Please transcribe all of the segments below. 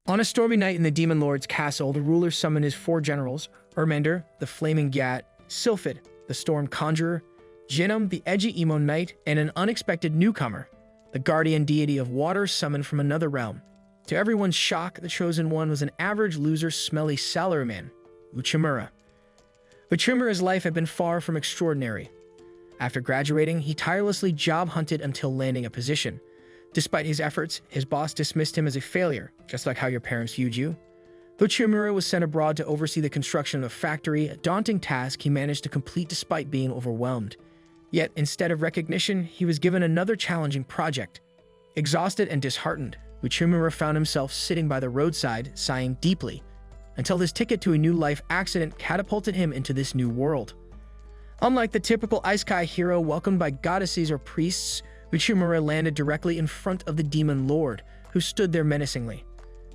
On a stormy night in the Demon Lord's castle, the ruler summoned his 4 generals: Ermender, the flaming Gat; Sylphid, the storm conjurer; Jinnum, the edgy emo knight; and an unexpected newcomer, the guardian deity of water summoned from another realm. To everyone's shock, the chosen one was an average loser, smelly Salaryman, Uchimura. Uchimura's life had been far from extraordinary. After graduating, he tirelessly job-hunted until landing a position. Despite his efforts, his boss dismissed him as a failure, just like how your parents viewed you. Though Uchimura was sent abroad to oversee the construction of a factory, a daunting task he managed to complete despite being overwhelmed. Yet, instead of recognition, he was given another challenging project. Exhausted and disheartened, Uchimura found himself sitting by the roadside, sighing deeply, until his ticket to a new life accident catapulted him into this new world. Unlike the typical isekai hero welcomed by goddesses or priests, Uchimura landed directly in front of the Demon Lord, who stood there menacingly.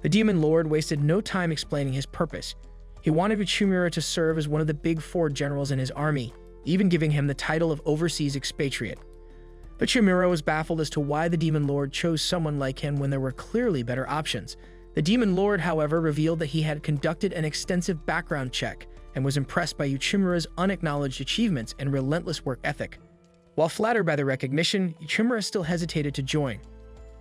The Demon Lord wasted no time explaining his purpose. He wanted Uchimura to serve as one of the big 4 generals in his army, even giving him the title of overseas expatriate. Uchimura was baffled as to why the Demon Lord chose someone like him when there were clearly better options. The Demon Lord, however, revealed that he had conducted an extensive background check and was impressed by Uchimura's unacknowledged achievements and relentless work ethic. While flattered by the recognition, Uchimura still hesitated to join.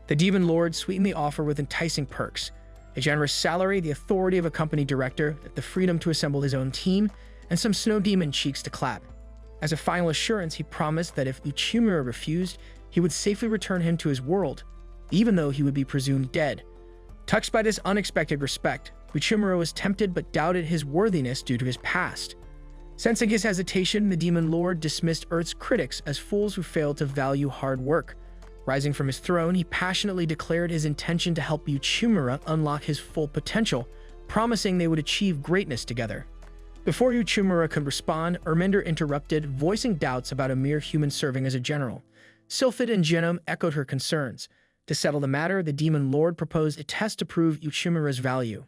The Demon Lord sweetened the offer with enticing perks: a generous salary, the authority of a company director, the freedom to assemble his own team, and some snow demon cheeks to clap. As a final assurance, he promised that if Uchimura refused, he would safely return him to his world, even though he would be presumed dead. Touched by this unexpected respect, Uchimura was tempted but doubted his worthiness due to his past. Sensing his hesitation, the Demon Lord dismissed Earth's critics as fools who failed to value hard work. Rising from his throne, he passionately declared his intention to help Uchimura unlock his full potential, promising they would achieve greatness together. Before Uchimura could respond, Ermender interrupted, voicing doubts about a mere human serving as a general. Sylphid and Jinnum echoed her concerns. To settle the matter, the Demon Lord proposed a test to prove Uchimura's value.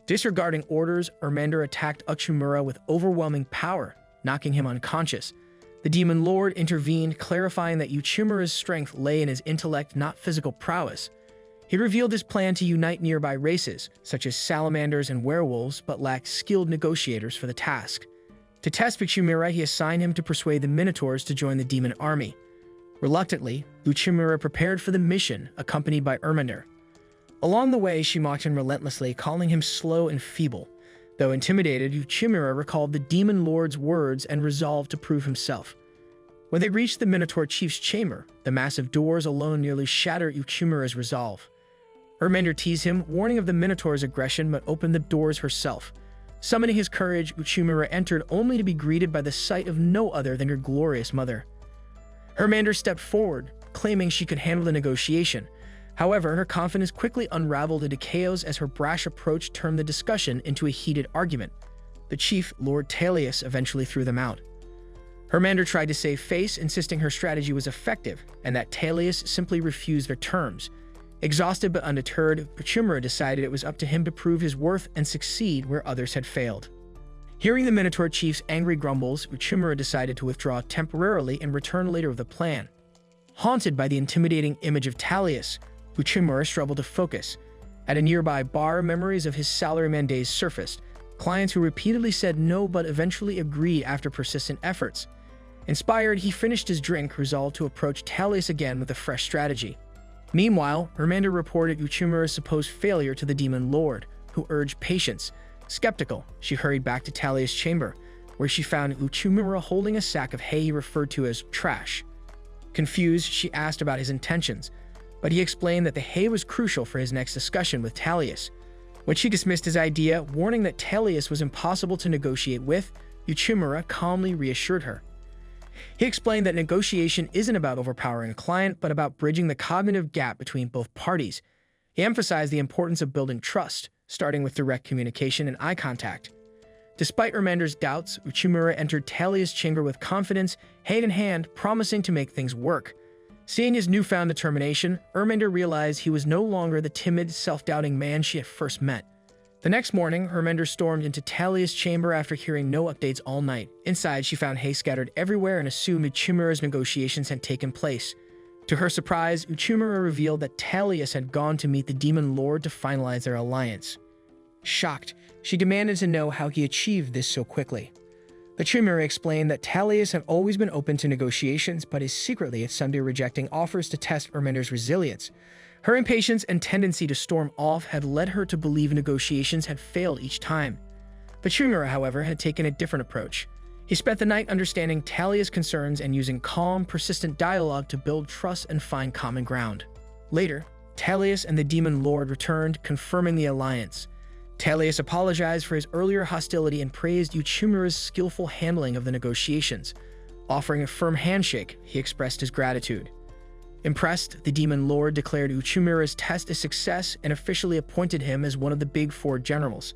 Disregarding orders, Ermender attacked Uchimura with overwhelming power, knocking him unconscious. The Demon Lord intervened, clarifying that Uchimura's strength lay in his intellect, not physical prowess. He revealed his plan to unite nearby races, such as salamanders and werewolves, but lacked skilled negotiators for the task. To test Uchimura, he assigned him to persuade the Minotaurs to join the demon army. Reluctantly, Uchimura prepared for the mission, accompanied by Ermender. Along the way, she mocked him relentlessly, calling him slow and feeble. Though intimidated, Uchimura recalled the Demon Lord's words and resolved to prove himself. When they reached the Minotaur chief's chamber, the massive doors alone nearly shattered Uchimura's resolve. Ermender teased him, warning of the Minotaur's aggression, but opened the doors herself. Summoning his courage, Uchimura entered only to be greeted by the sight of no other than her glorious mother. Ermender stepped forward, claiming she could handle the negotiation. However, her confidence quickly unraveled into chaos as her brash approach turned the discussion into a heated argument. The chief, Lord Talius, eventually threw them out. Ermender tried to save face, insisting her strategy was effective and that Talius simply refused their terms. Exhausted but undeterred, Uchimura decided it was up to him to prove his worth and succeed where others had failed. Hearing the Minotaur chief's angry grumbles, Uchimura decided to withdraw temporarily and return later with a plan. Haunted by the intimidating image of Talius, Uchimura struggled to focus. At a nearby bar, memories of his Salaryman days surfaced. Clients who repeatedly said no but eventually agreed after persistent efforts. Inspired, he finished his drink, resolved to approach Talius again with a fresh strategy. Meanwhile, Ermender reported Uchimura's supposed failure to the Demon Lord, who urged patience. Skeptical, she hurried back to Talius' chamber, where she found Uchimura holding a sack of hay he referred to as trash. Confused, she asked about his intentions, but he explained that the hay was crucial for his next discussion with Talius. When she dismissed his idea, warning that Talius was impossible to negotiate with, Uchimura calmly reassured her. He explained that negotiation isn't about overpowering a client, but about bridging the cognitive gap between both parties. He emphasized the importance of building trust, starting with direct communication and eye contact. Despite Ermender's doubts, Uchimura entered Talius' chamber with confidence, hand in hand, promising to make things work. Seeing his newfound determination, Ermender realized he was no longer the timid, self-doubting man she had first met. The next morning, Ermender stormed into Talius' chamber after hearing no updates all night. Inside, she found hay scattered everywhere and assumed Uchimura's negotiations had taken place. To her surprise, Uchimura revealed that Talius had gone to meet the Demon Lord to finalize their alliance. Shocked, she demanded to know how he achieved this so quickly. Uchimura explained that Talius had always been open to negotiations, but is secretly at Sunday rejecting offers to test Erminder's resilience. Her impatience and tendency to storm off had led her to believe negotiations had failed each time. Uchimura, however, had taken a different approach. He spent the night understanding Talia's concerns and using calm, persistent dialogue to build trust and find common ground. Later, Talius and the Demon Lord returned, confirming the alliance. Talius apologized for his earlier hostility and praised Uchimura's skillful handling of the negotiations. Offering a firm handshake, he expressed his gratitude. Impressed, the Demon Lord declared Uchimura's test a success and officially appointed him as one of the Big Four generals.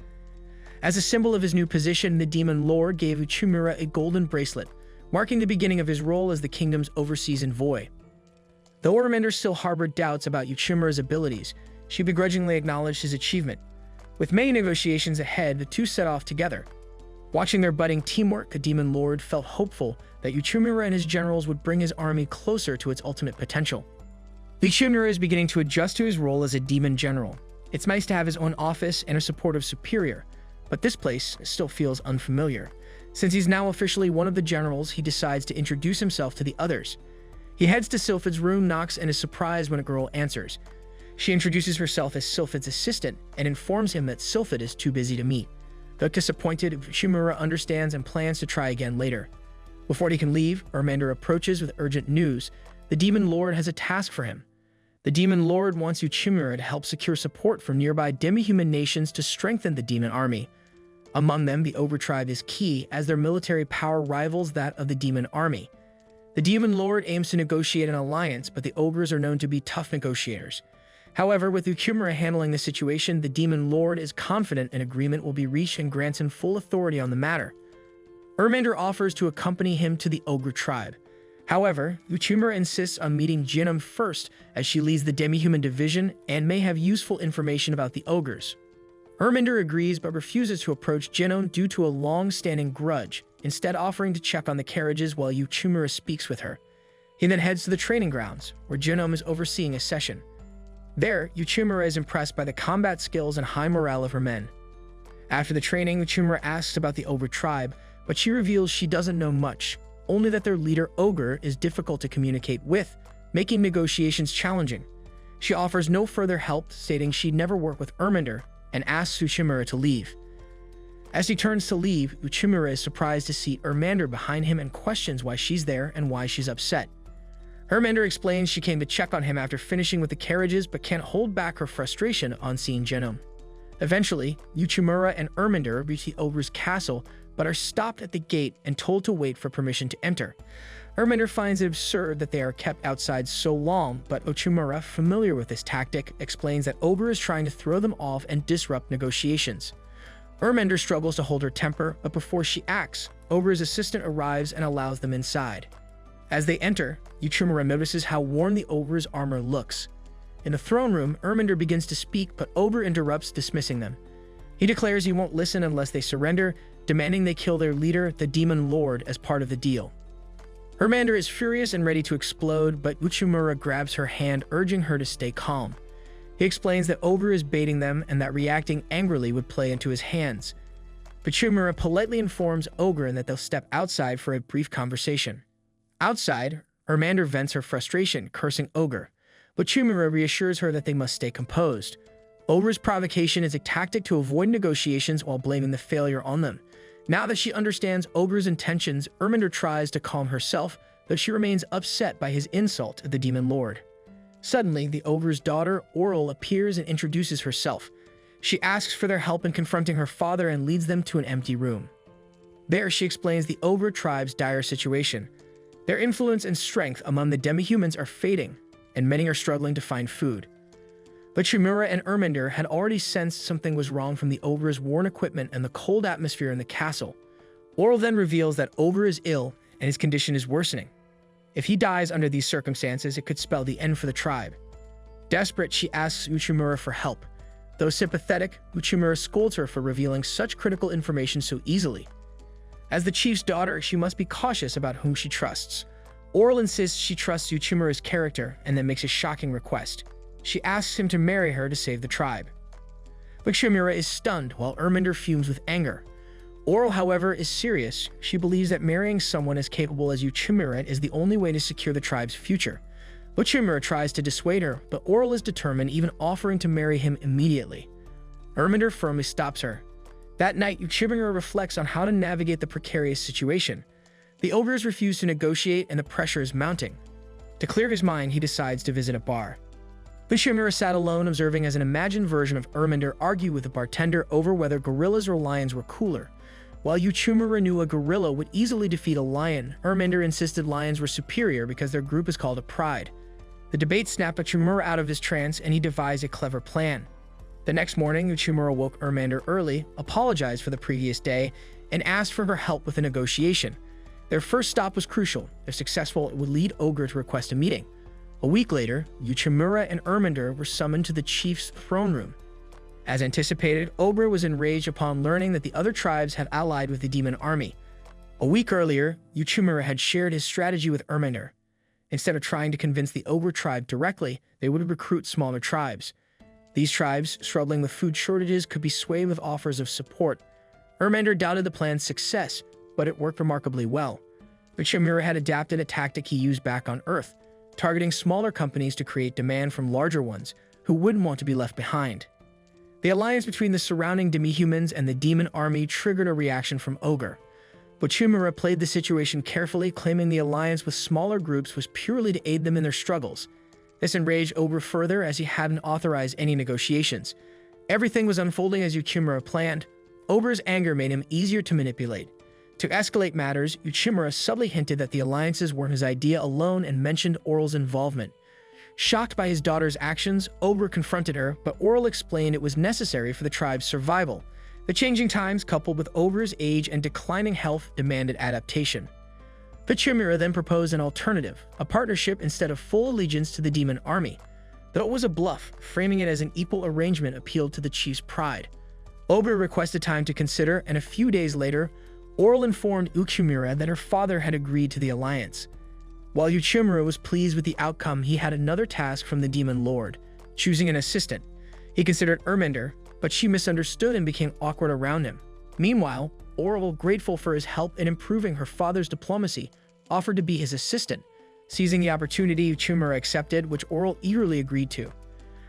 As a symbol of his new position, the Demon Lord gave Uchimura a golden bracelet, marking the beginning of his role as the kingdom's overseas envoy. Though Erminder still harbored doubts about Uchimura's abilities, she begrudgingly acknowledged his achievement. With many negotiations ahead, the two set off together. Watching their budding teamwork, the Demon Lord felt hopeful that Uchimura and his generals would bring his army closer to its ultimate potential. Uchimura is beginning to adjust to his role as a demon general. It's nice to have his own office and a supportive superior, but this place still feels unfamiliar. Since he's now officially one of the generals, he decides to introduce himself to the others. He heads to Sylphid's room, knocks, and is surprised when a girl answers. She introduces herself as Sylphid's assistant and informs him that Sylphid is too busy to meet. Though disappointed, Uchimura understands and plans to try again later. Before he can leave, Erminder approaches with urgent news. The Demon Lord has a task for him. The Demon Lord wants Uchimura to help secure support from nearby demi-human nations to strengthen the demon army. Among them, the Ogre tribe is key, as their military power rivals that of the demon army. The Demon Lord aims to negotiate an alliance, but the Ogres are known to be tough negotiators. However, with Uchimura handling the situation, the Demon Lord is confident an agreement will be reached and grants him full authority on the matter. Erminder offers to accompany him to the Ogre tribe. However, Uchimura insists on meeting Jinum first, as she leads the demi-human division and may have useful information about the Ogres. Erminder agrees but refuses to approach Jinum due to a long-standing grudge, instead offering to check on the carriages while Uchimura speaks with her. He then heads to the training grounds, where Jinum is overseeing a session. There, Uchimura is impressed by the combat skills and high morale of her men. After the training, Uchimura asks about the Ogre tribe, but she reveals she doesn't know much, only that their leader, Ogre, is difficult to communicate with, making negotiations challenging. She offers no further help, stating she'd never work with Erminder, and asks Uchimura to leave. As he turns to leave, Uchimura is surprised to see Erminder behind him and questions why she's there and why she's upset. Erminder explains she came to check on him after finishing with the carriages but can't hold back her frustration on seeing Jinum. Eventually, Uchimura and Erminder reach the Ogre's castle but are stopped at the gate and told to wait for permission to enter. Erminder finds it absurd that they are kept outside so long, but Uchimura, familiar with this tactic, explains that Ogre is trying to throw them off and disrupt negotiations. Erminder struggles to hold her temper, but before she acts, Ogre's assistant arrives and allows them inside. As they enter, Uchimura notices how worn the Ogre's armor looks. In the throne room, Erminder begins to speak, but Ogre interrupts, dismissing them. He declares he won't listen unless they surrender, demanding they kill their leader, the Demon Lord, as part of the deal. Erminder is furious and ready to explode, but Uchimura grabs her hand, urging her to stay calm. He explains that Ogre is baiting them and that reacting angrily would play into his hands. Uchimura politely informs Ogre that they'll step outside for a brief conversation. Outside, Erminder vents her frustration, cursing Ogre, but Uchimura reassures her that they must stay composed. Ogre's provocation is a tactic to avoid negotiations while blaming the failure on them. Now that she understands Ogre's intentions, Erminder tries to calm herself, though she remains upset by his insult to the Demon Lord. Suddenly, the Ogre's daughter, Oral, appears and introduces herself. She asks for their help in confronting her father and leads them to an empty room. There, she explains the Ogre tribe's dire situation. Their influence and strength among the demi-humans are fading, and many are struggling to find food. But Uchimura and Erminder had already sensed something was wrong from the Ogre's worn equipment and the cold atmosphere in the castle. Oral then reveals that Ogre is ill and his condition is worsening. If he dies under these circumstances, it could spell the end for the tribe. Desperate, she asks Uchimura for help. Though sympathetic, Uchimura scolds her for revealing such critical information so easily. As the chief's daughter, she must be cautious about whom she trusts. Oral insists she trusts Uchimura's character and then makes a shocking request. She asks him to marry her to save the tribe. Uchimura is stunned while Erminder fumes with anger. Oral, however, is serious. She believes that marrying someone as capable as Uchimura is the only way to secure the tribe's future. Uchimura tries to dissuade her, but Oral is determined, even offering to marry him immediately. Erminder firmly stops her. That night, Uchimura reflects on how to navigate the precarious situation. The ogres refuse to negotiate and the pressure is mounting. To clear his mind, he decides to visit a bar. Uchimura sat alone, observing as an imagined version of Erminder argue with the bartender over whether gorillas or lions were cooler. While Uchimura knew a gorilla would easily defeat a lion, Erminder insisted lions were superior because their group is called a pride. The debate snapped Uchimura out of his trance, and he devised a clever plan. The next morning, Uchimura woke Erminder early, apologized for the previous day, and asked for her help with a negotiation. Their first stop was crucial. If successful, it would lead Ogre to request a meeting. A week later, Uchimura and Erminder were summoned to the chief's throne room. As anticipated, Ogre was enraged upon learning that the other tribes had allied with the demon army. A week earlier, Uchimura had shared his strategy with Erminder. Instead of trying to convince the Ogre tribe directly, they would recruit smaller tribes. These tribes, struggling with food shortages, could be swayed with offers of support. Erminder doubted the plan's success, but it worked remarkably well. Uchimura had adapted a tactic he used back on Earth, targeting smaller companies to create demand from larger ones who wouldn't want to be left behind. The alliance between the surrounding demi-humans and the demon army triggered a reaction from Ogre. But Uchimura played the situation carefully, claiming the alliance with smaller groups was purely to aid them in their struggles. This enraged Ogre further, as he hadn't authorized any negotiations. Everything was unfolding as Uchimura planned. Ogre's anger made him easier to manipulate. To escalate matters, Uchimura subtly hinted that the alliances weren't his idea alone and mentioned Oral's involvement. Shocked by his daughter's actions, Ogre confronted her, but Oral explained it was necessary for the tribe's survival. The changing times, coupled with Ogre's age and declining health, demanded adaptation. Uchimura then proposed an alternative, a partnership instead of full allegiance to the demon army. Though it was a bluff, framing it as an equal arrangement appealed to the chief's pride. Ogre requested time to consider, and a few days later, Oral informed Uchimura that her father had agreed to the alliance. While Uchimura was pleased with the outcome, he had another task from the demon lord, choosing an assistant. He considered Erminder, but she misunderstood and became awkward around him. Meanwhile, Oral, grateful for his help in improving her father's diplomacy, offered to be his assistant. Seizing the opportunity, Uchimura accepted, which Oral eagerly agreed to.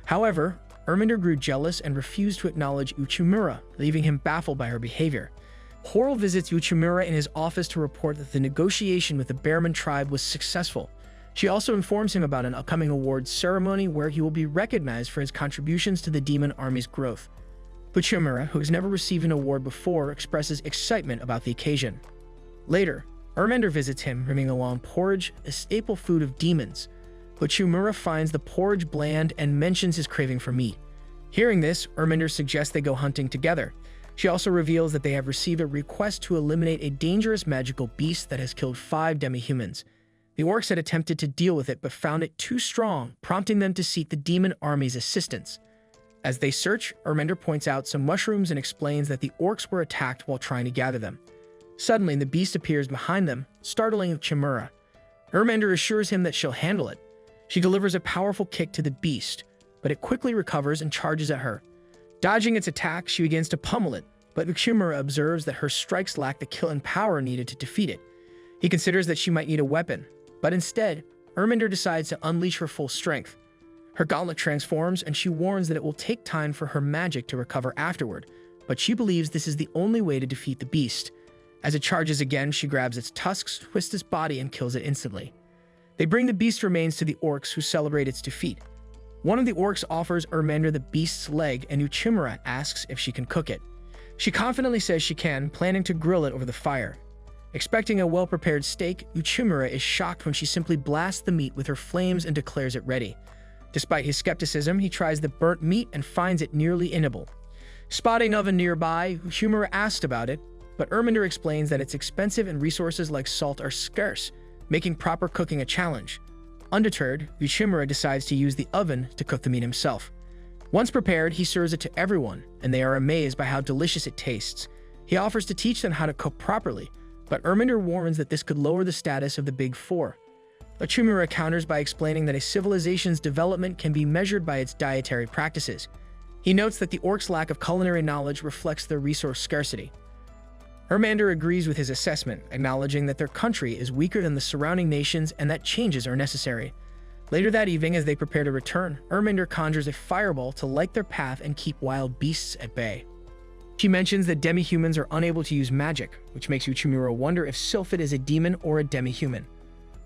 However, Erminder grew jealous and refused to acknowledge Uchimura, leaving him baffled by her behavior. Oral visits Uchimura in his office to report that the negotiation with the Bearman tribe was successful. She also informs him about an upcoming awards ceremony where he will be recognized for his contributions to the demon army's growth. Uchimura, who has never received an award before, expresses excitement about the occasion. Later, Erminder visits him, bringing along porridge, a staple food of demons. Uchimura finds the porridge bland and mentions his craving for meat. Hearing this, Erminder suggests they go hunting together. She also reveals that they have received a request to eliminate a dangerous magical beast that has killed 5 demi-humans. The orcs had attempted to deal with it but found it too strong, prompting them to seek the demon army's assistance. As they search, Erminder points out some mushrooms and explains that the orcs were attacked while trying to gather them. Suddenly, the beast appears behind them, startling Uchimura. Erminder assures him that she'll handle it. She delivers a powerful kick to the beast, but it quickly recovers and charges at her. Dodging its attack, she begins to pummel it, but Uchimura observes that her strikes lack the killing power needed to defeat it. He considers that she might need a weapon, but instead, Erminder decides to unleash her full strength. Her gauntlet transforms, and she warns that it will take time for her magic to recover afterward, but she believes this is the only way to defeat the beast. As it charges again, she grabs its tusks, twists its body, and kills it instantly. They bring the beast's remains to the orcs, who celebrate its defeat. One of the orcs offers Erminder the beast's leg, and Uchimura asks if she can cook it. She confidently says she can, planning to grill it over the fire. Expecting a well-prepared steak, Uchimura is shocked when she simply blasts the meat with her flames and declares it ready. Despite his skepticism, he tries the burnt meat and finds it nearly inedible. Spotting an oven nearby, Uchimura asks about it, but Erminder explains that it's expensive and resources like salt are scarce, making proper cooking a challenge. Undeterred, Uchimura decides to use the oven to cook the meat himself. Once prepared, he serves it to everyone, and they are amazed by how delicious it tastes. He offers to teach them how to cook properly, but Erminder warns that this could lower the status of the Big Four. Uchimura counters by explaining that a civilization's development can be measured by its dietary practices. He notes that the orcs' lack of culinary knowledge reflects their resource scarcity. Hermander agrees with his assessment, acknowledging that their country is weaker than the surrounding nations and that changes are necessary. Later that evening, as they prepare to return, Hermander conjures a fireball to light their path and keep wild beasts at bay. She mentions that demi-humans are unable to use magic, which makes Uchimura wonder if Sylphid is a demon or a demi-human.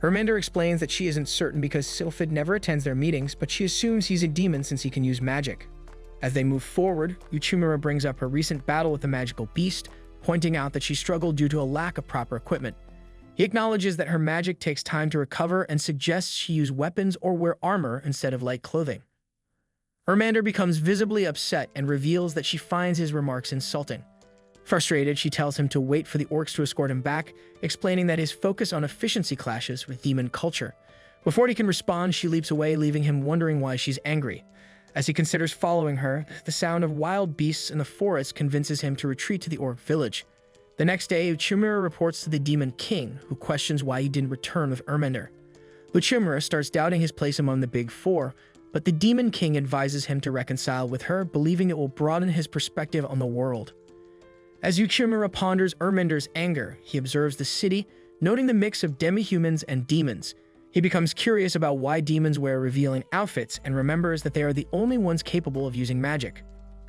Hermander explains that she isn't certain because Sylphid never attends their meetings, but she assumes he's a demon since he can use magic. As they move forward, Uchimura brings up her recent battle with the magical beast, pointing out that she struggled due to a lack of proper equipment. He acknowledges that her magic takes time to recover and suggests she use weapons or wear armor instead of light clothing. Hermander becomes visibly upset and reveals that she finds his remarks insulting. Frustrated, she tells him to wait for the orcs to escort him back, explaining that his focus on efficiency clashes with demon culture. Before he can respond, she leaps away, leaving him wondering why she's angry. As he considers following her, the sound of wild beasts in the forest convinces him to retreat to the orc village. The next day, Uchimura reports to the Demon King, who questions why he didn't return with Hermander. Uchimura starts doubting his place among the Big Four, but the Demon King advises him to reconcile with her, believing it will broaden his perspective on the world. As Uchimura ponders Hermander's anger, he observes the city, noting the mix of demi-humans and demons. He becomes curious about why demons wear revealing outfits and remembers that they are the only ones capable of using magic.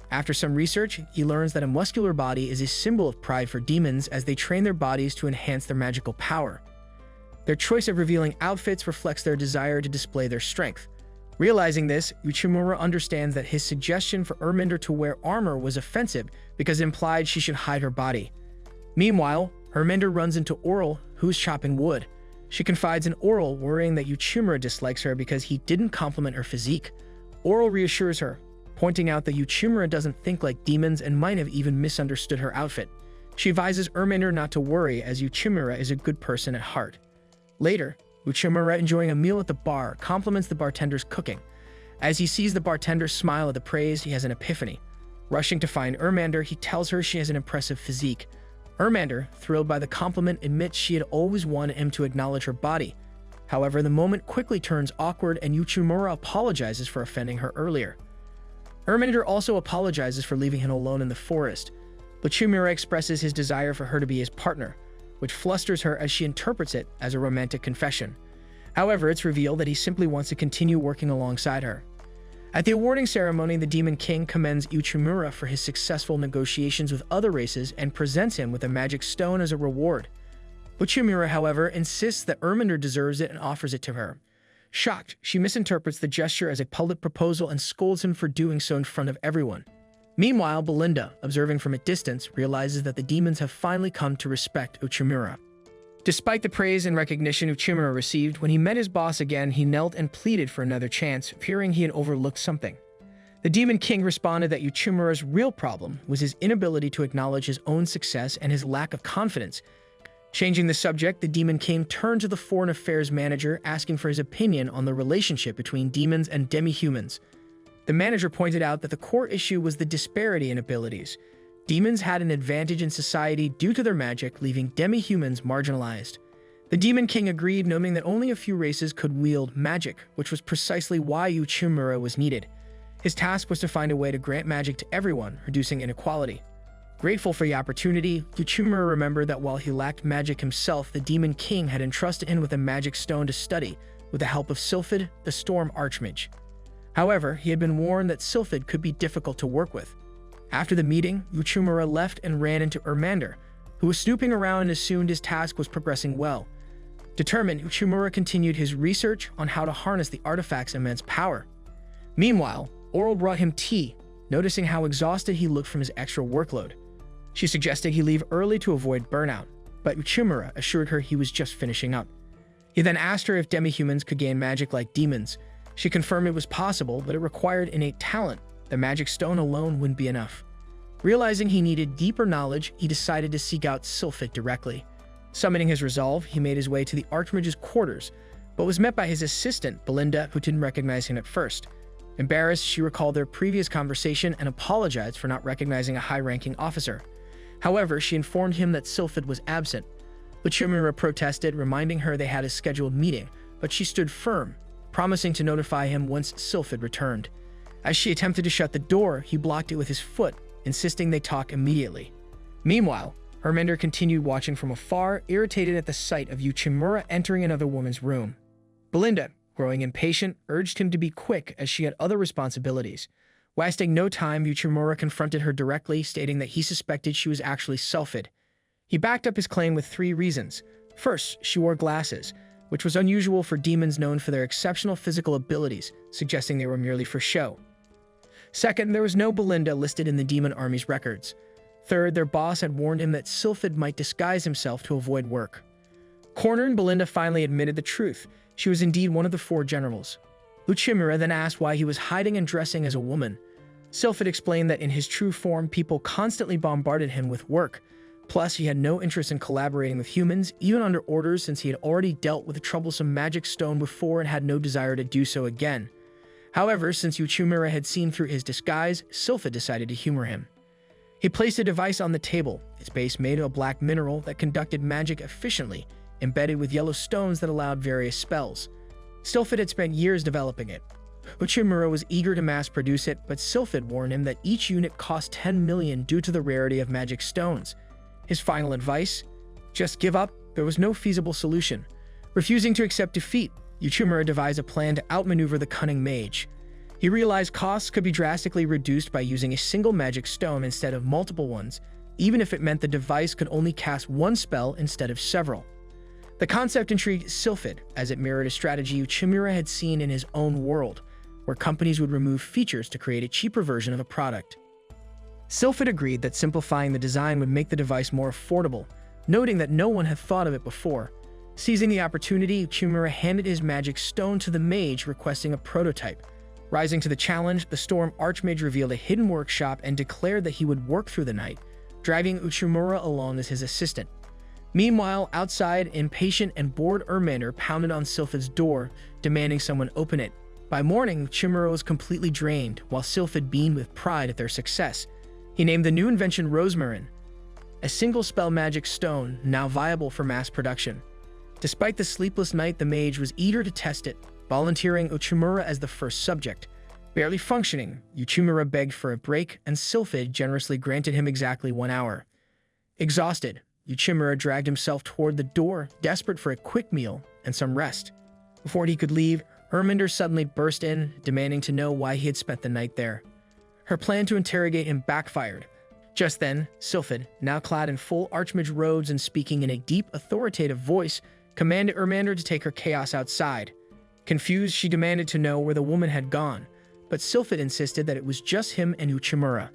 After some research, he learns that a muscular body is a symbol of pride for demons as they train their bodies to enhance their magical power. Their choice of revealing outfits reflects their desire to display their strength. Realizing this, Uchimura understands that his suggestion for Hermander to wear armor was offensive because it implied she should hide her body. Meanwhile, Hermander runs into Oral, who's chopping wood. She confides in Oral, worrying that Uchimura dislikes her because he didn't compliment her physique. Oral reassures her, pointing out that Uchimura doesn't think like demons and might have even misunderstood her outfit. She advises Hermander not to worry as Uchimura is a good person at heart. Later, Uchimura, enjoying a meal at the bar, compliments the bartender's cooking. As he sees the bartender smile at the praise, he has an epiphany. Rushing to find Hermander, he tells her she has an impressive physique. Hermander, thrilled by the compliment, admits she had always wanted him to acknowledge her body. However, the moment quickly turns awkward and Uchimura apologizes for offending her earlier. Hermander also apologizes for leaving him alone in the forest. Uchimura expresses his desire for her to be his partner, which flusters her as she interprets it as a romantic confession. However, it's revealed that he simply wants to continue working alongside her. At the awarding ceremony, the Demon King commends Uchimura for his successful negotiations with other races and presents him with a magic stone as a reward. Uchimura, however, insists that Hermander deserves it and offers it to her. Shocked, she misinterprets the gesture as a public proposal and scolds him for doing so in front of everyone. Meanwhile, Belinda, observing from a distance, realizes that the demons have finally come to respect Uchimura. Despite the praise and recognition Uchimura received, when he met his boss again, he knelt and pleaded for another chance, fearing he had overlooked something. The Demon King responded that Uchimura's real problem was his inability to acknowledge his own success and his lack of confidence. Changing the subject, the Demon King turned to the Foreign Affairs manager, asking for his opinion on the relationship between demons and demi-humans. The manager pointed out that the core issue was the disparity in abilities. Demons had an advantage in society due to their magic, leaving demi-humans marginalized. The Demon King agreed, noting that only a few races could wield magic, which was precisely why Uchimura was needed. His task was to find a way to grant magic to everyone, reducing inequality. Grateful for the opportunity, Uchimura remembered that while he lacked magic himself, the Demon King had entrusted him with a magic stone to study, with the help of Sylphid, the Storm Archmage. However, he had been warned that Sylphid could be difficult to work with. After the meeting, Uchimura left and ran into Hermander, who was snooping around and assumed his task was progressing well. Determined, Uchimura continued his research on how to harness the artifact's immense power. Meanwhile, Oral brought him tea, noticing how exhausted he looked from his extra workload. She suggested he leave early to avoid burnout, but Uchimura assured her he was just finishing up. He then asked her if demi-humans could gain magic like demons. She confirmed it was possible, but it required innate talent. The magic stone alone wouldn't be enough. Realizing he needed deeper knowledge, he decided to seek out Sylphid directly. Summoning his resolve, he made his way to the Archmage's quarters, but was met by his assistant, Belinda, who didn't recognize him at first. Embarrassed, she recalled their previous conversation and apologized for not recognizing a high-ranking officer. However, she informed him that Sylphid was absent. Uchimura protested, reminding her they had a scheduled meeting, but she stood firm, promising to notify him once Sylphid returned. As she attempted to shut the door, he blocked it with his foot, insisting they talk immediately. Meanwhile, Herminder continued watching from afar, irritated at the sight of Uchimura entering another woman's room. Belinda, growing impatient, urged him to be quick as she had other responsibilities. Wasting no time, Uchimura confronted her directly, stating that he suspected she was actually Sylphid. He backed up his claim with 3 reasons. First, she wore glasses, which was unusual for demons known for their exceptional physical abilities, suggesting they were merely for show. Second, there was no Belinda listed in the demon army's records. Third, their boss had warned him that Sylphid might disguise himself to avoid work. Cornered, Belinda finally admitted the truth. She was indeed one of the 4 generals. Uchimura then asked why he was hiding and dressing as a woman. Sylphid explained that in his true form, people constantly bombarded him with work. Plus, he had no interest in collaborating with humans, even under orders, since he had already dealt with a troublesome magic stone before and had no desire to do so again. However, since Uchimura had seen through his disguise, Sylphid decided to humor him. He placed a device on the table, its base made of a black mineral that conducted magic efficiently, embedded with yellow stones that allowed various spells. Sylphid had spent years developing it. Uchimura was eager to mass-produce it, but Sylphid warned him that each unit cost 10 million due to the rarity of magic stones. His final advice? Just give up. There was no feasible solution. Refusing to accept defeat, Uchimura devised a plan to outmaneuver the cunning mage. He realized costs could be drastically reduced by using a single magic stone instead of multiple ones, even if it meant the device could only cast 1 spell instead of several. The concept intrigued Sylphid, as it mirrored a strategy Uchimura had seen in his own world, where companies would remove features to create a cheaper version of a product. Sylphid agreed that simplifying the design would make the device more affordable, noting that no one had thought of it before. Seizing the opportunity, Uchimura handed his magic stone to the mage, requesting a prototype. Rising to the challenge, the Storm Archmage revealed a hidden workshop and declared that he would work through the night, dragging Uchimura along as his assistant. Meanwhile, outside, impatient and bored Ermander pounded on Sylphid's door, demanding someone open it. By morning, Uchimura was completely drained, while Sylphid beamed with pride at their success. He named the new invention Rosmarin, a single-spell magic stone now viable for mass production. Despite the sleepless night, the mage was eager to test it, volunteering Uchimura as the first subject. Barely functioning, Uchimura begged for a break, and Sylphid generously granted him exactly 1 hour. Exhausted, Uchimura dragged himself toward the door, desperate for a quick meal and some rest. Before he could leave, Ermander suddenly burst in, demanding to know why he had spent the night there. Her plan to interrogate him backfired. Just then, Sylphid, now clad in full Archmage robes and speaking in a deep, authoritative voice, commanded Ermander to take her chaos outside. Confused, she demanded to know where the woman had gone, but Sylphid insisted that it was just him and Uchimura.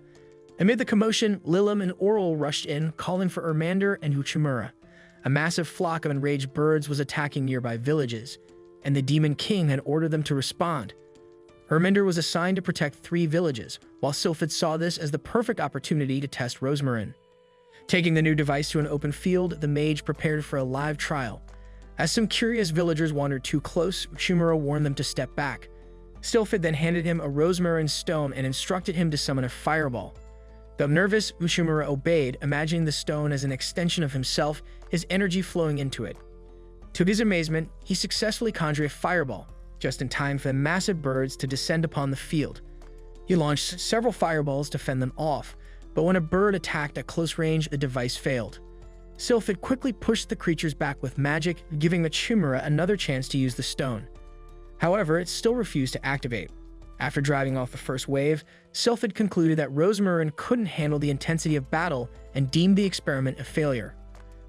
Amid the commotion, Lilim and Oral rushed in, calling for Ermander and Uchimura. A massive flock of enraged birds was attacking nearby villages, and the Demon King had ordered them to respond. Ermander was assigned to protect 3 villages, while Sylphid saw this as the perfect opportunity to test Rosmarin. Taking the new device to an open field, the mage prepared for a live trial. As some curious villagers wandered too close, Uchimura warned them to step back. Sylphid then handed him a Rosmarin stone and instructed him to summon a fireball. Though nervous, Uchimura obeyed, imagining the stone as an extension of himself, his energy flowing into it. To his amazement, he successfully conjured a fireball, just in time for the massive birds to descend upon the field. He launched several fireballs to fend them off, but when a bird attacked at close range, the device failed. Sylphid quickly pushed the creatures back with magic, giving Uchimura another chance to use the stone. However, it still refused to activate. After driving off the first wave, Sylphid concluded that Rosmarin couldn't handle the intensity of battle and deemed the experiment a failure.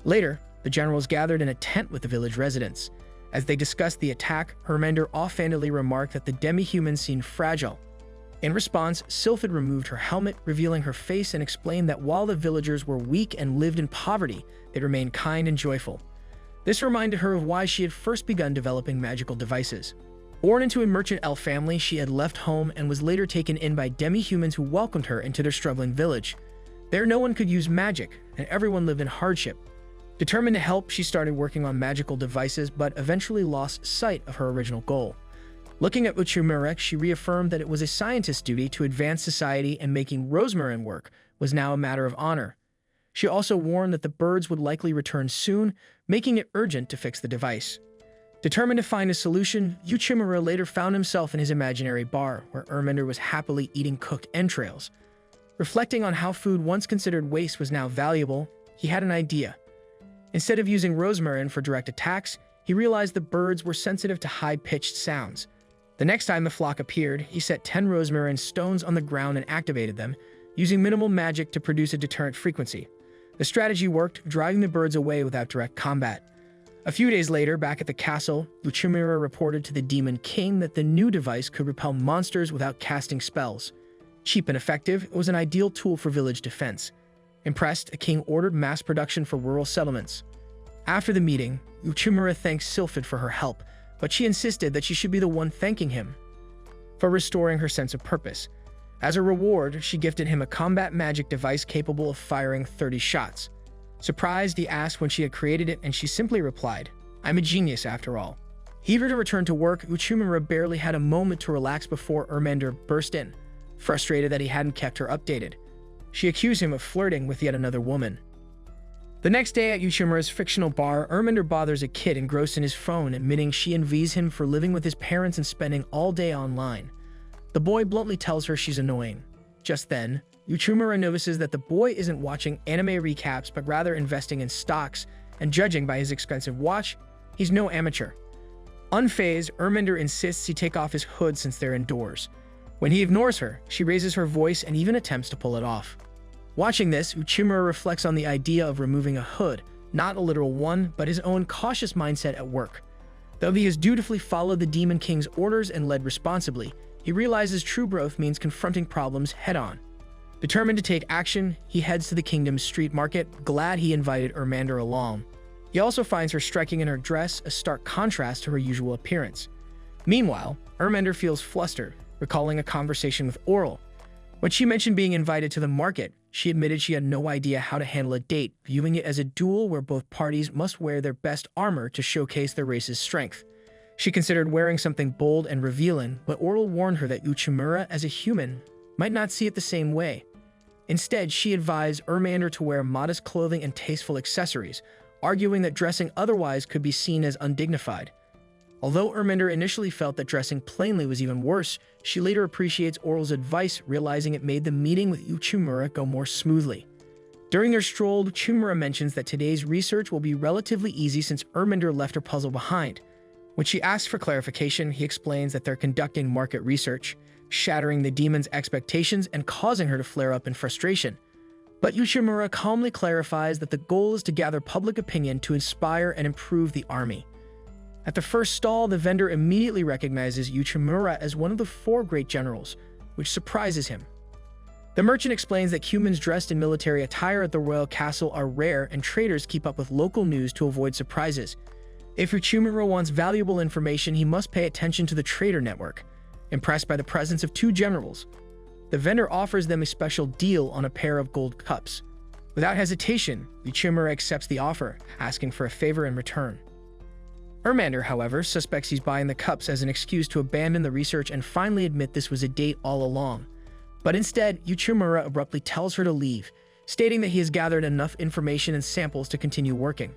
Later, the generals gathered in a tent with the village residents. As they discussed the attack, Ermander offhandedly remarked that the demi-humans seemed fragile. In response, Sylphid removed her helmet, revealing her face, and explained that while the villagers were weak and lived in poverty, they remained kind and joyful. This reminded her of why she had first begun developing magical devices. Born into a merchant elf family, she had left home and was later taken in by demi-humans who welcomed her into their struggling village. There no one could use magic, and everyone lived in hardship. Determined to help, she started working on magical devices, but eventually lost sight of her original goal. Looking at Uchimura, she reaffirmed that it was a scientist's duty to advance society, and making Rosmarin work was now a matter of honor. She also warned that the birds would likely return soon, making it urgent to fix the device. Determined to find a solution, Uchimura later found himself in his imaginary bar, where Erminder was happily eating cooked entrails. Reflecting on how food once considered waste was now valuable, he had an idea. Instead of using rosmarin for direct attacks, he realized the birds were sensitive to high-pitched sounds. The next time the flock appeared, he set 10 rosmarin stones on the ground and activated them, using minimal magic to produce a deterrent frequency. The strategy worked, driving the birds away without direct combat. A few days later, back at the castle, Uchimura reported to the Demon King that the new device could repel monsters without casting spells. Cheap and effective, it was an ideal tool for village defense. Impressed, the king ordered mass production for rural settlements. After the meeting, Uchimura thanked Sylphid for her help, but she insisted that she should be the one thanking him for restoring her sense of purpose. As a reward, she gifted him a combat magic device capable of firing 30 shots. Surprised, he asked when she had created it, and she simply replied, "I'm a genius after all." Eager to return to work, Uchimura barely had a moment to relax before Erminder burst in, frustrated that he hadn't kept her updated. She accused him of flirting with yet another woman. The next day at Uchimura's fictional bar, Erminder bothers a kid engrossed in his phone, admitting she envies him for living with his parents and spending all day online. The boy bluntly tells her she's annoying. Just then, Uchimura notices that the boy isn't watching anime recaps but rather investing in stocks, and judging by his expensive watch, he's no amateur. Unfazed, Erminder insists he take off his hood since they're indoors. When he ignores her, she raises her voice and even attempts to pull it off. Watching this, Uchimura reflects on the idea of removing a hood, not a literal one, but his own cautious mindset at work. Though he has dutifully followed the Demon King's orders and led responsibly, he realizes true growth means confronting problems head-on. Determined to take action, he heads to the kingdom's street market, glad he invited Erminder along. He also finds her striking in her dress, a stark contrast to her usual appearance. Meanwhile, Erminder feels flustered, recalling a conversation with Oral. When she mentioned being invited to the market, she admitted she had no idea how to handle a date, viewing it as a duel where both parties must wear their best armor to showcase their race's strength. She considered wearing something bold and revealing, but Oral warned her that Uchimura, as a human, might not see it the same way. Instead, she advised Erminder to wear modest clothing and tasteful accessories, arguing that dressing otherwise could be seen as undignified. Although Erminder initially felt that dressing plainly was even worse, she later appreciates Oral's advice, realizing it made the meeting with Uchimura go more smoothly. During their stroll, Uchimura mentions that today's research will be relatively easy since Erminder left her puzzle behind. When she asks for clarification, he explains that they're conducting market research, shattering the demon's expectations and causing her to flare up in frustration. But Uchimura calmly clarifies that the goal is to gather public opinion to inspire and improve the army. At the first stall, the vendor immediately recognizes Uchimura as one of the 4 great generals, which surprises him. The merchant explains that humans dressed in military attire at the royal castle are rare, and traders keep up with local news to avoid surprises. If Uchimura wants valuable information, he must pay attention to the trader network. Impressed by the presence of 2 generals, the vendor offers them a special deal on a pair of gold cups. Without hesitation, Uchimura accepts the offer, asking for a favor in return. Erminder, however, suspects he's buying the cups as an excuse to abandon the research and finally admit this was a date all along. But instead, Uchimura abruptly tells her to leave, stating that he has gathered enough information and samples to continue working.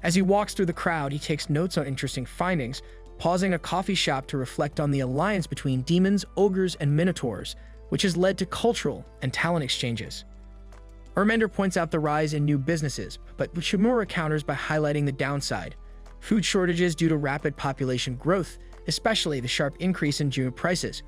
As he walks through the crowd, he takes notes on interesting findings, pausing a coffee shop to reflect on the alliance between demons, ogres, and minotaurs, which has led to cultural and talent exchanges. Erminder points out the rise in new businesses, but Uchimura counters by highlighting the downside: food shortages due to rapid population growth, especially the sharp increase in Gymu prices.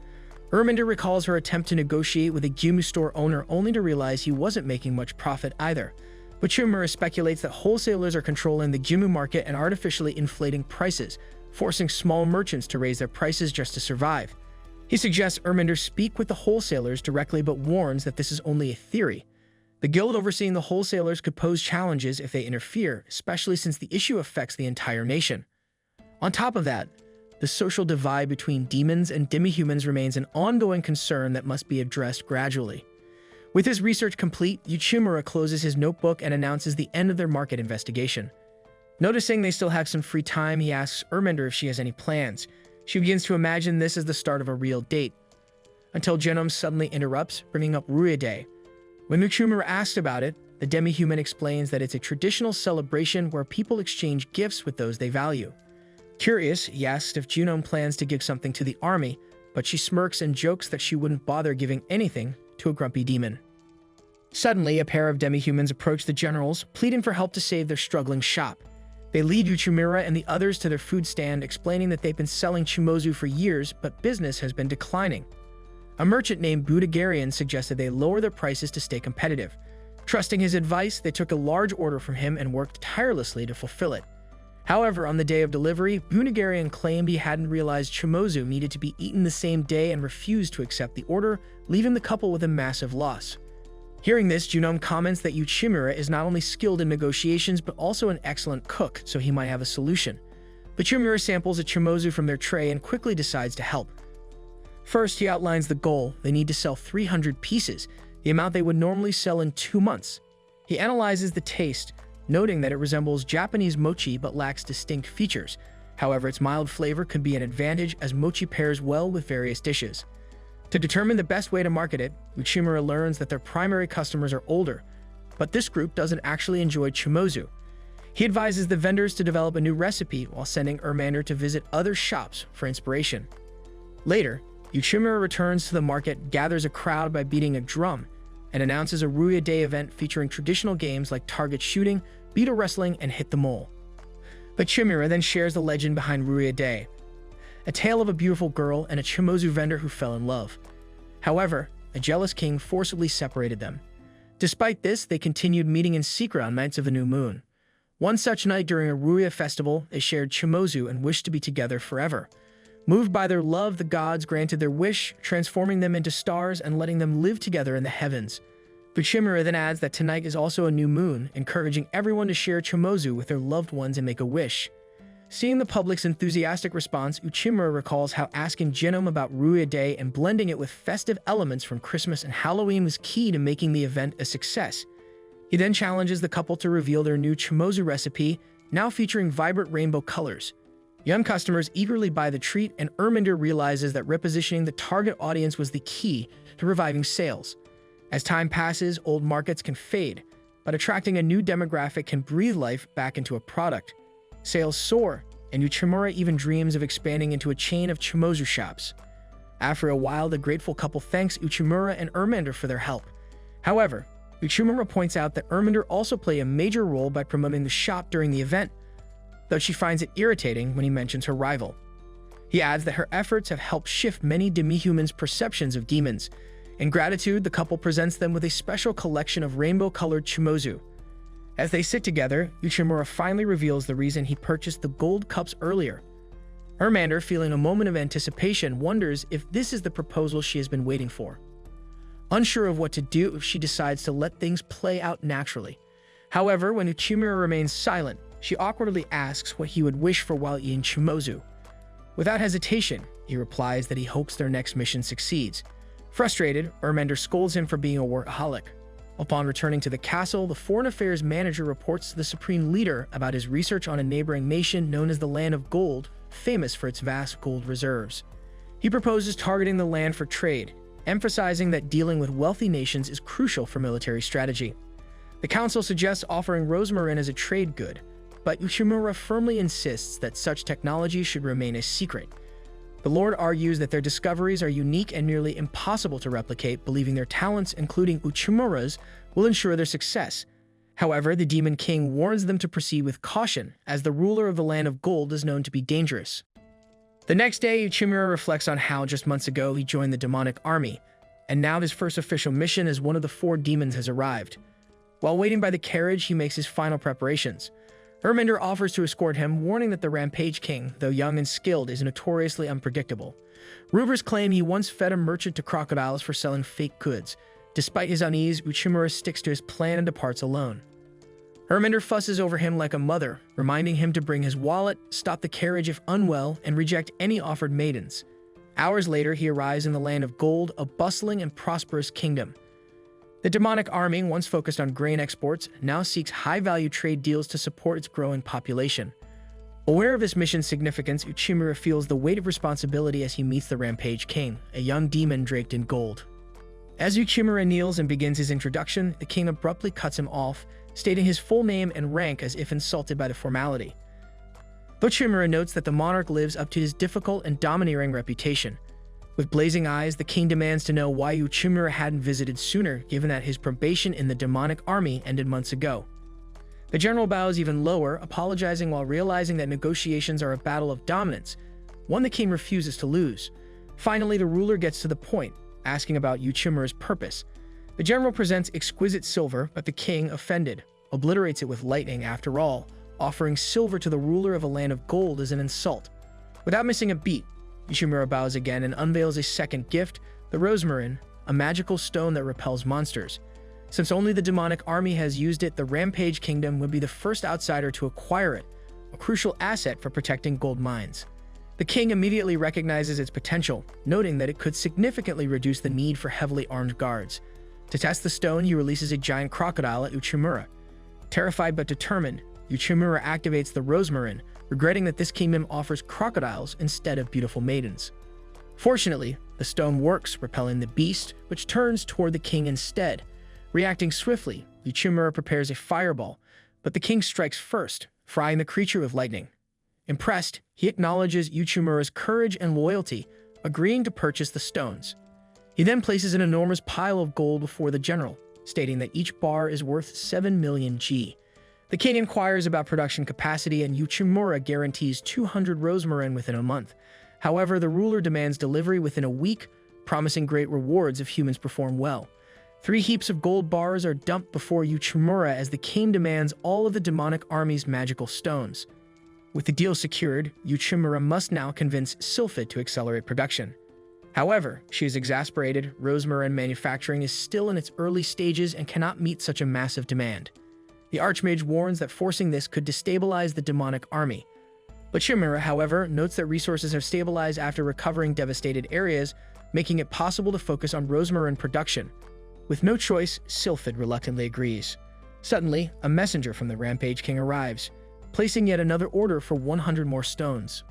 Erminder recalls her attempt to negotiate with a Gymu store owner only to realize he wasn't making much profit either. Uchimura speculates that wholesalers are controlling the Gymu market and artificially inflating prices, forcing small merchants to raise their prices just to survive. He suggests Erminder speak with the wholesalers directly but warns that this is only a theory. The guild overseeing the wholesalers could pose challenges if they interfere, especially since the issue affects the entire nation. On top of that, the social divide between demons and demi-humans remains an ongoing concern that must be addressed gradually. With his research complete, Uchimura closes his notebook and announces the end of their market investigation. Noticing they still have some free time, he asks Erminder if she has any plans. She begins to imagine this as the start of a real date, until Genom suddenly interrupts, bringing up Ruya Day. When Uchimura asks about it, the demi-human explains that it's a traditional celebration where people exchange gifts with those they value. Curious, he asks if Junome plans to give something to the army, but she smirks and jokes that she wouldn't bother giving anything to a grumpy demon. Suddenly, a pair of demi-humans approach the generals, pleading for help to save their struggling shop. They lead Uchimura and the others to their food stand, explaining that they've been selling chumozu for years, but business has been declining. A merchant named Budagarian suggested they lower their prices to stay competitive. Trusting his advice, they took a large order from him and worked tirelessly to fulfill it. However, on the day of delivery, Budagarian claimed he hadn't realized chumozu needed to be eaten the same day and refused to accept the order, leaving the couple with a massive loss. Hearing this, Junome comments that Uchimura is not only skilled in negotiations but also an excellent cook, so he might have a solution. But Uchimura samples a chumozu from their tray and quickly decides to help. First, he outlines the goal. They need to sell 300 pieces, the amount they would normally sell in 2 months. He analyzes the taste, noting that it resembles Japanese mochi but lacks distinct features. However, its mild flavor could be an advantage as mochi pairs well with various dishes. To determine the best way to market it, Uchimura learns that their primary customers are older, but this group doesn't actually enjoy chumozu. He advises the vendors to develop a new recipe while sending Ermander to visit other shops for inspiration. Later, Uchimura returns to the market, gathers a crowd by beating a drum, and announces a Ruya Day event featuring traditional games like target shooting, beetle wrestling, and hit the mole. But Uchimura then shares the legend behind Ruya Day, a tale of a beautiful girl and a chumozu vendor who fell in love. However, a jealous king forcibly separated them. Despite this, they continued meeting in secret on nights of the new moon. One such night during a Ruya festival, they shared chumozu and wished to be together forever. Moved by their love, the gods granted their wish, transforming them into stars and letting them live together in the heavens. Uchimura then adds that tonight is also a new moon, encouraging everyone to share chumozu with their loved ones and make a wish. Seeing the public's enthusiastic response, Uchimura recalls how asking Junome about Ruya Day and blending it with festive elements from Christmas and Halloween was key to making the event a success. He then challenges the couple to reveal their new chumozu recipe, now featuring vibrant rainbow colors. Young customers eagerly buy the treat, and Ermander realizes that repositioning the target audience was the key to reviving sales. As time passes, old markets can fade, but attracting a new demographic can breathe life back into a product. Sales soar, and Uchimura even dreams of expanding into a chain of chumozu shops. After a while, the grateful couple thanks Uchimura and Ermander for their help. However, Uchimura points out that Ermander also played a major role by promoting the shop during the event, though she finds it irritating when he mentions her rival. He adds that her efforts have helped shift many demi-humans' perceptions of demons. In gratitude, the couple presents them with a special collection of rainbow-colored chumozu. As they sit together, Uchimura finally reveals the reason he purchased the gold cups earlier. Ermander, feeling a moment of anticipation, wonders if this is the proposal she has been waiting for. Unsure of what to do, she decides to let things play out naturally. However, when Uchimura remains silent, she awkwardly asks what he would wish for while eating chumozu. Without hesitation, he replies that he hopes their next mission succeeds. Frustrated, Ermander scolds him for being a workaholic. Upon returning to the castle, the foreign affairs manager reports to the supreme leader about his research on a neighboring nation known as the Land of Gold, famous for its vast gold reserves. He proposes targeting the land for trade, emphasizing that dealing with wealthy nations is crucial for military strategy. The council suggests offering rosmarin as a trade good, but Uchimura firmly insists that such technology should remain a secret. The Lord argues that their discoveries are unique and nearly impossible to replicate, believing their talents, including Uchimura's, will ensure their success. However, the Demon King warns them to proceed with caution, as the ruler of the Land of Gold is known to be dangerous. The next day, Uchimura reflects on how just months ago he joined the demonic army, and now his first official mission as one of the 4 demons has arrived. While waiting by the carriage, he makes his final preparations. Ermander offers to escort him, warning that the Rampage King, though young and skilled, is notoriously unpredictable. Rumors claim he once fed a merchant to crocodiles for selling fake goods. Despite his unease, Uchimura sticks to his plan and departs alone. Ermander fusses over him like a mother, reminding him to bring his wallet, stop the carriage if unwell, and reject any offered maidens. Hours later, he arrives in the Land of Gold, a bustling and prosperous kingdom. The demonic army, once focused on grain exports, now seeks high-value trade deals to support its growing population. Aware of his mission's significance, Uchimura feels the weight of responsibility as he meets the Rampage King, a young demon draped in gold. As Uchimura kneels and begins his introduction, the king abruptly cuts him off, stating his full name and rank as if insulted by the formality. Chimera notes that the monarch lives up to his difficult and domineering reputation. With blazing eyes, the king demands to know why Chimera hadn't visited sooner, given that his probation in the demonic army ended months ago. The general bows even lower, apologizing while realizing that negotiations are a battle of dominance, one the king refuses to lose. Finally, the ruler gets to the point, asking about Chimera's purpose. The general presents exquisite silver, but the king, offended, obliterates it with lightning. After all, offering silver to the ruler of a land of gold is an insult. Without missing a beat, Chimera bows again and unveils a second gift, the rosmarin, a magical stone that repels monsters. Since only the demonic army has used it, the Rampage Kingdom would be the first outsider to acquire it, a crucial asset for protecting gold mines. The king immediately recognizes its potential, noting that it could significantly reduce the need for heavily armed guards. To test the stone, he releases a giant crocodile at Chimera. Terrified but determined, Chimera activates the rosmarin, regretting that this kingdom offers crocodiles instead of beautiful maidens. Fortunately, the stone works, repelling the beast, which turns toward the king instead. Reacting swiftly, Chimera prepares a fireball, but the king strikes first, frying the creature with lightning. Impressed, he acknowledges Chimera's courage and loyalty, agreeing to purchase the stones. He then places an enormous pile of gold before the general, stating that each bar is worth 7 million G. The king inquires about production capacity, and Chimera guarantees 200 rosmarin within a month. However, the ruler demands delivery within a week, promising great rewards if humans perform well. 3 heaps of gold bars are dumped before Chimera as the king demands all of the demonic army's magical stones. With the deal secured, Chimera must now convince Sylphid to accelerate production. However, she is exasperated. Rosmarin manufacturing is still in its early stages and cannot meet such a massive demand. The Archmage warns that forcing this could destabilize the demonic army. But Chimera, however, notes that resources have stabilized after recovering devastated areas, making it possible to focus on rosmarin production. With no choice, Sylphid reluctantly agrees. Suddenly, a messenger from the Rampage King arrives, placing yet another order for 100 more stones.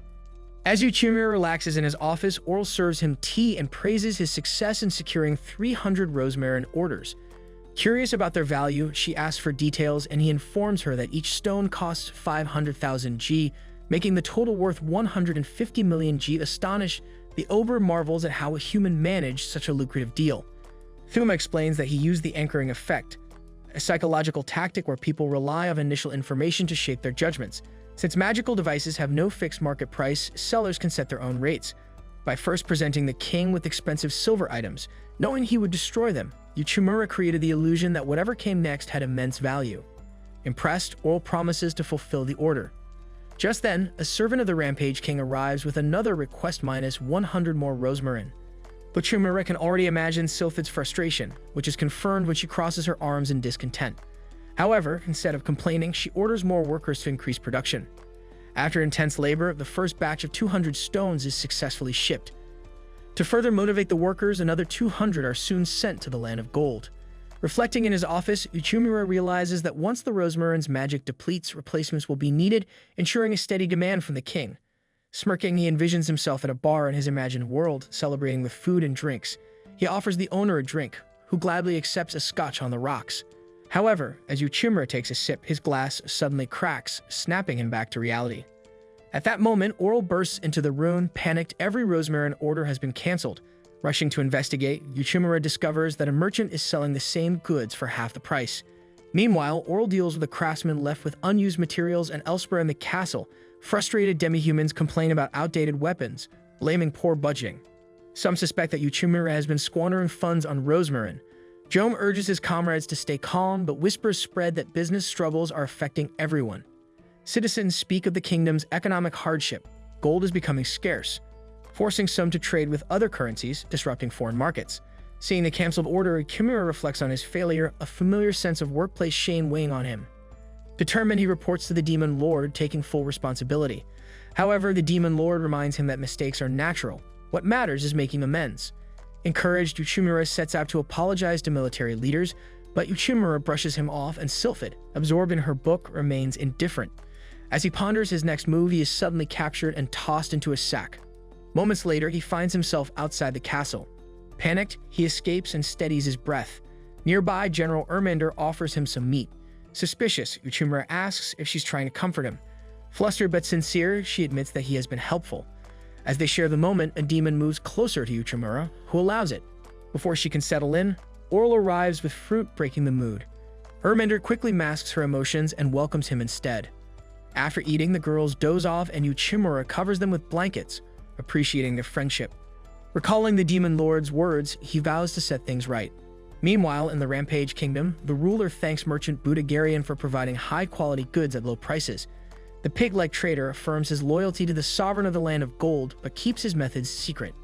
As Chimera relaxes in his office, Oral serves him tea and praises his success in securing 300 rosmarin orders. Curious about their value, she asks for details, and he informs her that each stone costs 500,000 G, making the total worth 150 million G. Astonished, the Ober marvels at how a human managed such a lucrative deal. Thuma explains that he used the anchoring effect, a psychological tactic where people rely on initial information to shape their judgments. Since magical devices have no fixed market price, sellers can set their own rates. By first presenting the king with expensive silver items, knowing he would destroy them, Chimera created the illusion that whatever came next had immense value. Impressed, Oral promises to fulfill the order. Just then, a servant of the Rampage King arrives with another request minus 100 more rosmarin. But Chimera can already imagine Sylphid's frustration, which is confirmed when she crosses her arms in discontent. However, instead of complaining, she orders more workers to increase production. After intense labor, the first batch of 200 stones is successfully shipped. To further motivate the workers, another 200 are soon sent to the Land of Gold. Reflecting in his office, Chimera realizes that once the rosmarin's magic depletes, replacements will be needed, ensuring a steady demand from the king. Smirking, he envisions himself at a bar in his imagined world, celebrating with food and drinks. He offers the owner a drink, who gladly accepts a scotch on the rocks. However, as Chimera takes a sip, his glass suddenly cracks, snapping him back to reality. At that moment, Oral bursts into the room. Panicked, every rosmarin order has been cancelled. Rushing to investigate, Chimera discovers that a merchant is selling the same goods for half the price. Meanwhile, Oral deals with a craftsman left with unused materials, and elsewhere in the castle, frustrated demihumans complain about outdated weapons, blaming poor budgeting. Some suspect that Chimera has been squandering funds on rosmarin. Jome urges his comrades to stay calm, but whispers spread that business struggles are affecting everyone. Citizens speak of the kingdom's economic hardship. Gold is becoming scarce, forcing some to trade with other currencies, disrupting foreign markets. Seeing the cancelled order, Chimera reflects on his failure, a familiar sense of workplace shame weighing on him. Determined, he reports to the Demon Lord, taking full responsibility. However, the Demon Lord reminds him that mistakes are natural. What matters is making amends. Encouraged, Chimera sets out to apologize to military leaders, but Chimera brushes him off, and Sylphid, absorbed in her book, remains indifferent. As he ponders his next move, he is suddenly captured and tossed into a sack. Moments later, he finds himself outside the castle. Panicked, he escapes and steadies his breath. Nearby, General Ermander offers him some meat. Suspicious, Chimera asks if she's trying to comfort him. Flustered but sincere, she admits that he has been helpful. As they share the moment, a demon moves closer to Uchimura, who allows it. Before she can settle in, Oral arrives with fruit, breaking the mood. Erminder quickly masks her emotions and welcomes him instead. After eating, the girls doze off and Uchimura covers them with blankets, appreciating their friendship. Recalling the demon lord's words, he vows to set things right. Meanwhile, in the Rampage Kingdom, the ruler thanks merchant Budagarian for providing high-quality goods at low prices. The pig-like trader affirms his loyalty to the sovereign of the land of gold, but keeps his methods secret.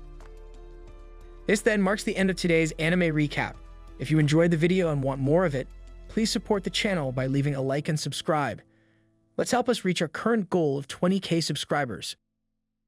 This then marks the end of today's anime recap. If you enjoyed the video and want more of it, please support the channel by leaving a like and subscribe. Let's help us reach our current goal of 20,000 subscribers.